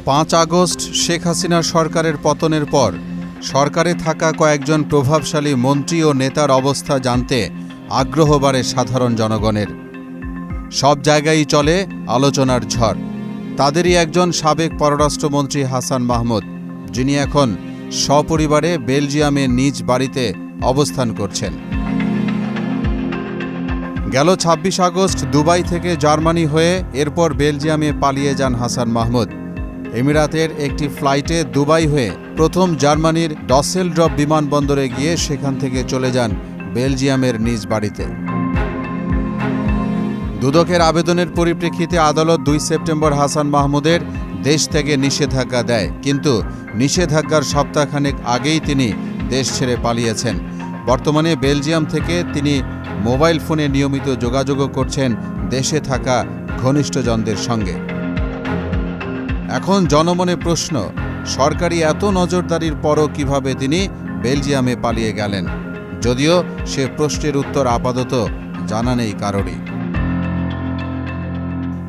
5 August Sheikh হাসিনার সরকারের পতনের পর সরকারে থাকা কয়েকজন প্রভাবশালী মন্ত্রী ও নেতার অবস্থা জানতে আগ্রহ বাড়ে সাধারণ জনগণের। সব জায়গায়ই চলে আলোচনার ঝড়। তাদেরই একজন সাবেক পররাষ্ট্রমন্ত্রী হাসান মাহমুদ, যিনি এখন সপরিবারে বেলজিয়ামে নিজ বাড়িতে অবস্থান করছেন। গেল 26 আগস্ট দুবাই থেকে জার্মানি হয়ে এরপর বেলজিয়ামে পালিয়ে যান হাসান মাহমুদ। এমিরাতের একটি ফ্লাইটে দুবাই হয়ে প্রথম জার্মানির ডসেলডর্ফ বিমানবন্দরে গিয়ে সেখান থেকে চলে যান বেলজিয়ামের নিজ বাড়িতে। দুদকের আবেদনের পরিপ্রেক্ষিতে আদালত 2 সেপ্টেম্বর হাসান মাহমুদের দেশ থেকে নিষেধাজ্ঞা দেয়, কিন্তু নিষেধাজ্ঞার সপ্তাহখানেক আগেই তিনি দেশ ছেড়ে পালিয়েছেন। বর্তমানে বেলজিয়াম থেকে তিনি মোবাইল ফোনে নিয়মিত যোগাযোগও করছেন দেশে থাকা ঘনিষ্ঠজনদের সঙ্গে। এখন জনমনে প্রশ্ন, সরকারি এত নজরদারির পরও কিভাবে তিনি বেলজিয়ামে পালিয়ে গেলেন? যদিও সে প্রশ্নের উত্তর আপাতত জানা নেই কারোরই।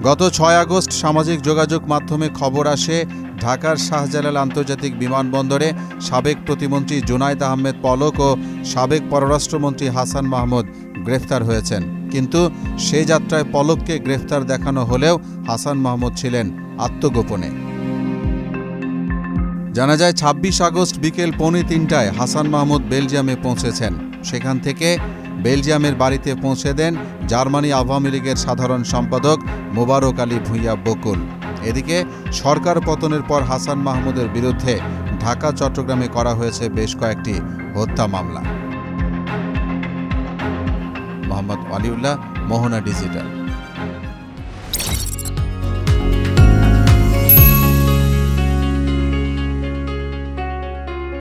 গত 6 আগস্ট সামাজিক যোগাযোগ মাধ্যমে খবর আসে ঢাকার শাহজালাল আন্তর্জাতিক বিমানবন্দরে সাবেক প্রতিমন্ত্রী জুনায়েদ আহমেদ পলক ও সাবেক পররাষ্ট্রমন্ত্রী হাসান মাহমুদ গ্রেফতার হয়েছেন। কিন্তু সে যাত্রায় পলককে গ্রেফতার দেখানো হলেও হাসান মাহমুদ ছিলেন আত্মগোপনে। জানা যায় 26 আগস্ট বিকেল 2:45টায় হাসান মাহমুদ বেলজিয়ামে পৌঁছেছেন। সেখান থেকে বেলজিয়ামের বাড়িতে পৌঁছে দেন জার্মানি আওয়ামী লীগের সাধারণ সম্পাদক মোবারক আলী ভূঁইয়া বকুল। এদিকে সরকার পতনের পর হাসান মাহমুদের বিরুদ্ধে ঢাকা চট্টগ্রামে করা হয়েছে বেশ কয়েকটি হত্যা মামলা। মোহাম্মদ ওয়ালিউল্লাহ, মোহনা ডিজিটাল।